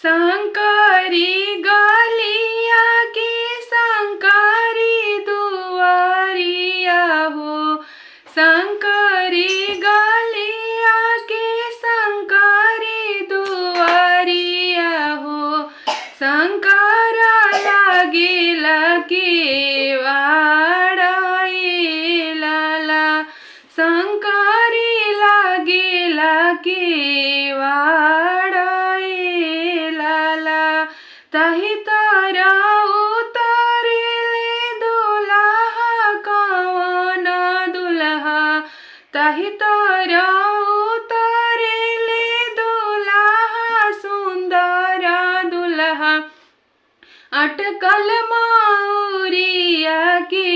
शंकरी गलिया की शंकरी दुआरिया हो, शंकरी गलिया की शंकरी दुआरिया हो। शंकर लागिला के वाड़ाई लाला, शंकरी लागिला के वाड़ाई लाला। तही तारा उतरेले दुल्हा कवन दुल्हा, तही तारा उतरेले दुल्हा सुंदर दुल्हा। अटकल मौरिया के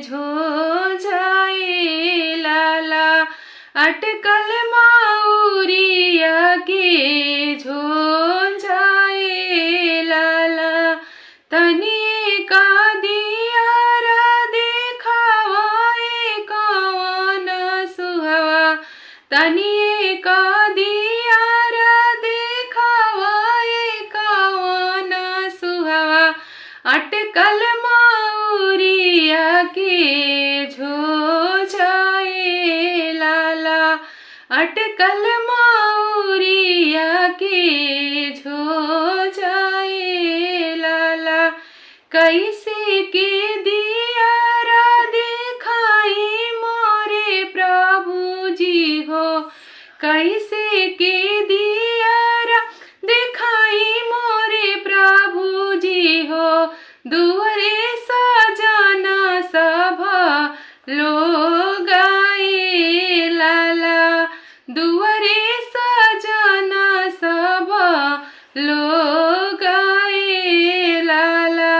झोझाए लाला, अटकल मौरिया के झोझाए लाला। तनी का दियारा देखावाए कवन सुहवा, तनी का दियारा देखावाए कवन सुहवा। अटकल मौरिया के झोझाए लाला, अटकल मौरिया के झोझाए लाला। कैसे के दियारा दिखाई मोरे प्रभु जी हो, कैसे के दियारा दिखाई मोरे प्रभु जी हो। दुआरे सजाना सब लोग आए लाला, दुआरे सजाना सब लोग आए लाला।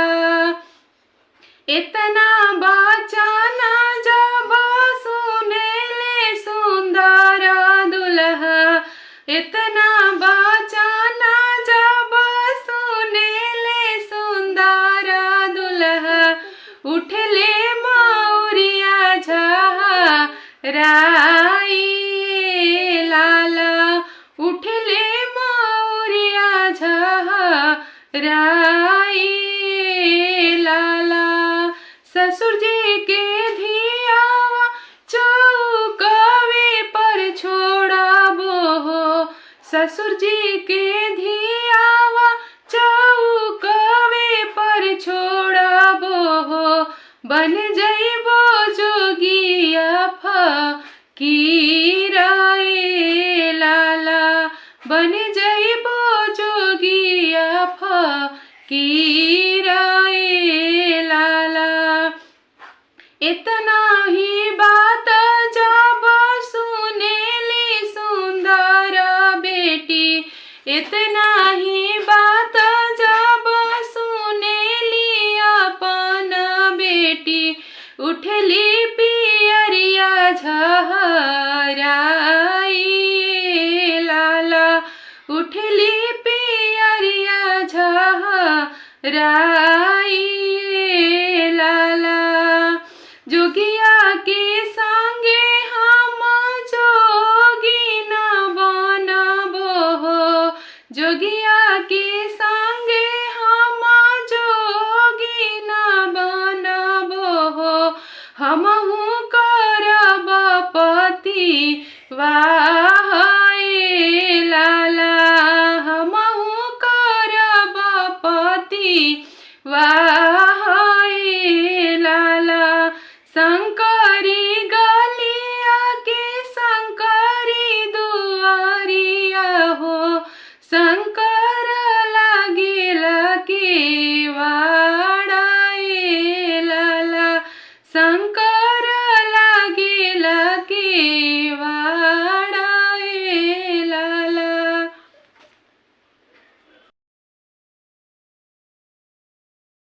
इतना बचाना जब सुनेले सुंदर दुल्हा, इतना बचाना जब सुनेले सुंदर दुल्हा। उठले मौरिया झहराई लाला, उठले मौरिया झहराई लाला। ससुर जी के धियावा चौकवे पर छोड़ाबो हो, ससुर जी के धियावा चौकवे पर छोड़ाबो हो। बन जइबो जोगिया फकीराए लाला, बन जइबो जोगिया फकीराए लाला। इतना ही बात जब सुनेली सुंदर बेटी, इतना ही बात जब सुनेली अपन बेटी। उठली पियरिया झहराई लाला, उठली पियरिया झहराई लाला। जोगिया के संगे हम जोगी न बनबो हो, जोगिया के संगे हम जोगी न बनबो हो। हमहु करब पति वा